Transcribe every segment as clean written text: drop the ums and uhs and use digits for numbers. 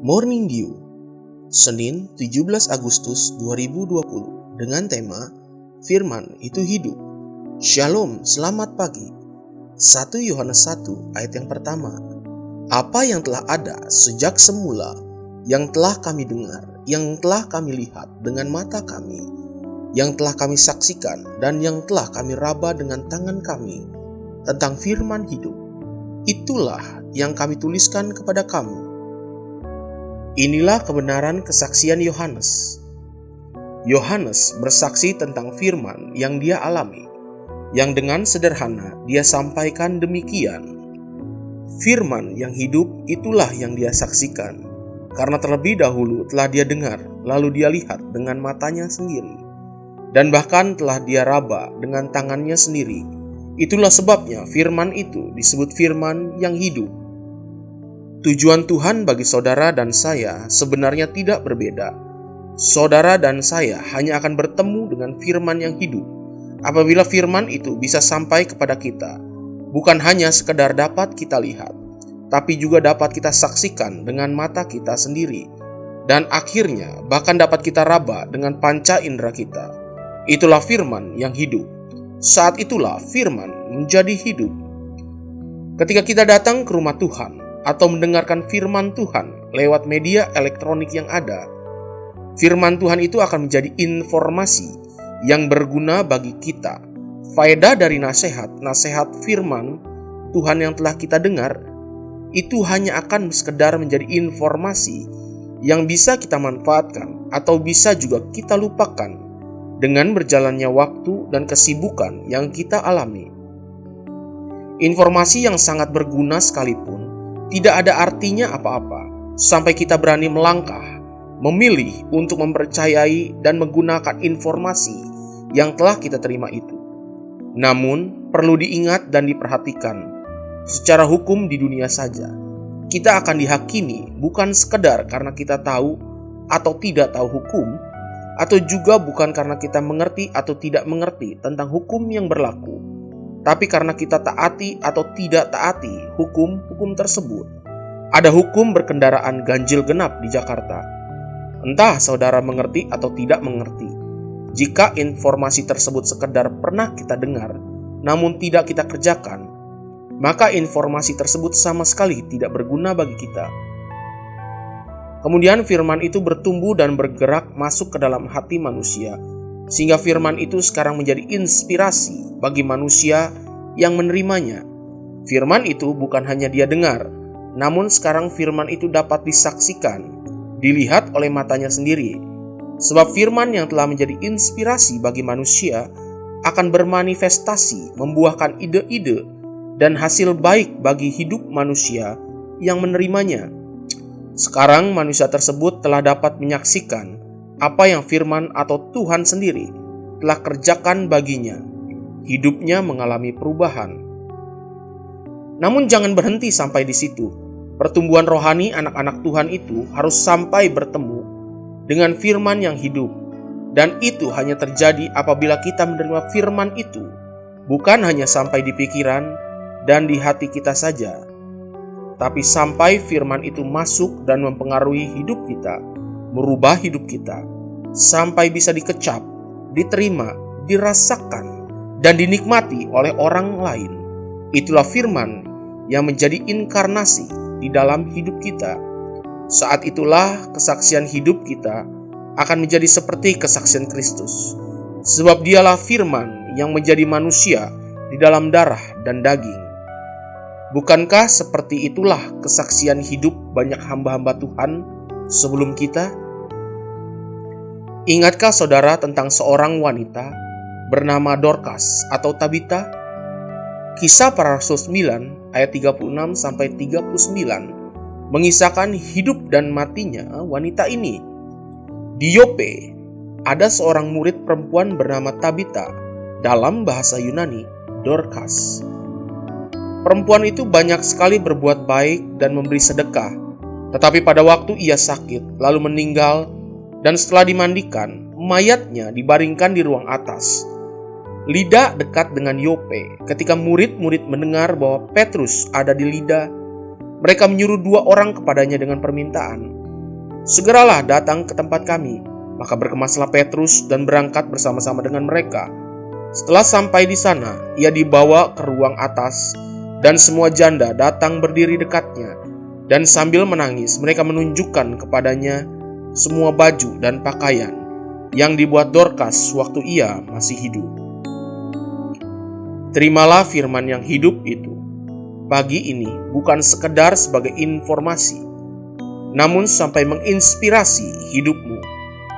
Morning Dew, Senin 17 Agustus 2020 dengan tema Firman itu hidup. Shalom, selamat pagi. 1 Yohanes 1 ayat yang pertama. Apa yang telah ada sejak semula, yang telah kami dengar, yang telah kami lihat dengan mata kami, yang telah kami saksikan dan yang telah kami raba dengan tangan kami tentang firman hidup, itulah yang kami tuliskan kepada kamu. Inilah kebenaran kesaksian Yohanes. Yohanes bersaksi tentang firman yang dia alami, yang dengan sederhana dia sampaikan demikian. Firman yang hidup itulah yang dia saksikan, karena terlebih dahulu telah dia dengar, lalu dia lihat dengan matanya sendiri, dan bahkan telah dia raba dengan tangannya sendiri. Itulah sebabnya firman itu disebut firman yang hidup. Tujuan Tuhan bagi saudara dan saya sebenarnya tidak berbeda. Saudara dan saya hanya akan bertemu dengan firman yang hidup apabila firman itu bisa sampai kepada kita. Bukan hanya sekedar dapat kita lihat, tapi juga dapat kita saksikan dengan mata kita sendiri, dan akhirnya bahkan dapat kita raba dengan panca indera kita. Itulah firman yang hidup. Saat itulah firman menjadi hidup. Ketika kita datang ke rumah Tuhan atau mendengarkan firman Tuhan lewat media elektronik yang ada, firman Tuhan itu akan menjadi informasi yang berguna bagi kita. Faedah dari nasihat firman Tuhan yang telah kita dengar itu hanya akan sekedar menjadi informasi yang bisa kita manfaatkan atau bisa juga kita lupakan dengan berjalannya waktu dan kesibukan yang kita alami. Informasi yang sangat berguna sekalipun tidak ada artinya apa-apa sampai kita berani melangkah, memilih untuk mempercayai dan menggunakan informasi yang telah kita terima itu. Namun, perlu diingat dan diperhatikan, secara hukum di dunia saja, kita akan dihakimi bukan sekedar karena kita tahu atau tidak tahu hukum, atau juga bukan karena kita mengerti atau tidak mengerti tentang hukum yang berlaku, tapi karena kita taati atau tidak taati hukum-hukum tersebut. Ada hukum berkendaraan ganjil genap di Jakarta. Entah saudara mengerti atau tidak mengerti. Jika informasi tersebut sekedar pernah kita dengar, namun tidak kita kerjakan, maka informasi tersebut sama sekali tidak berguna bagi kita. Kemudian firman itu bertumbuh dan bergerak masuk ke dalam hati manusia, sehingga firman itu sekarang menjadi inspirasi bagi manusia yang menerimanya. Firman itu bukan hanya dia dengar, namun sekarang firman itu dapat disaksikan, dilihat oleh matanya sendiri. Sebab firman yang telah menjadi inspirasi bagi manusia akan bermanifestasi, membuahkan ide-ide dan hasil baik bagi hidup manusia yang menerimanya. Sekarang manusia tersebut telah dapat menyaksikan apa yang firman atau Tuhan sendiri telah kerjakan baginya. Hidupnya mengalami perubahan. Namun jangan berhenti sampai di situ. Pertumbuhan rohani anak-anak Tuhan itu harus sampai bertemu dengan firman yang hidup. Dan itu hanya terjadi apabila kita menerima firman itu, bukan hanya sampai di pikiran dan di hati kita saja, tapi sampai firman itu masuk dan mempengaruhi hidup kita, merubah hidup kita, sampai bisa dikecap, diterima, dirasakan, dan dinikmati oleh orang lain. Itulah firman yang menjadi inkarnasi di dalam hidup kita. Saat itulah kesaksian hidup kita akan menjadi seperti kesaksian Kristus. Sebab dialah firman yang menjadi manusia di dalam darah dan daging. Bukankah seperti itulah kesaksian hidup banyak hamba-hamba Tuhan sebelum kita? Ingatkah saudara tentang seorang wanita bernama Dorcas atau Tabita? Kisah Para Rasul 9 ayat 36-39 mengisahkan hidup dan matinya wanita ini. Di Yope, ada seorang murid perempuan bernama Tabita, dalam bahasa Yunani, Dorcas. Perempuan itu banyak sekali berbuat baik dan memberi sedekah, tetapi pada waktu ia sakit, lalu meninggal, dan setelah dimandikan, mayatnya dibaringkan di ruang atas. Lida dekat dengan Yope. Ketika murid-murid mendengar bahwa Petrus ada di Lida, mereka menyuruh 2 orang kepadanya dengan permintaan, segeralah datang ke tempat kami. Maka berkemaslah Petrus dan berangkat bersama-sama dengan mereka. Setelah sampai di sana, ia dibawa ke ruang atas, dan semua janda datang berdiri dekatnya. Dan sambil menangis, mereka menunjukkan kepadanya semua baju dan pakaian yang dibuat Dorcas waktu ia masih hidup. Terimalah firman yang hidup itu. Pagi ini bukan sekedar sebagai informasi, namun sampai menginspirasi hidupmu,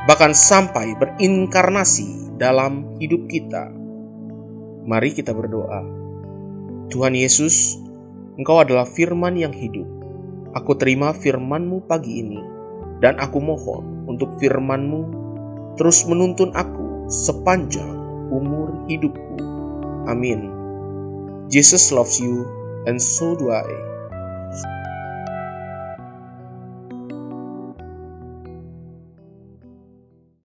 bahkan sampai berinkarnasi dalam hidup kita. Mari kita berdoa. Tuhan Yesus, Engkau adalah firman yang hidup. Aku terima firman-Mu pagi ini, dan aku mohon untuk firman-Mu terus menuntun aku sepanjang umur hidupku. Amin. Jesus loves you, and so do I.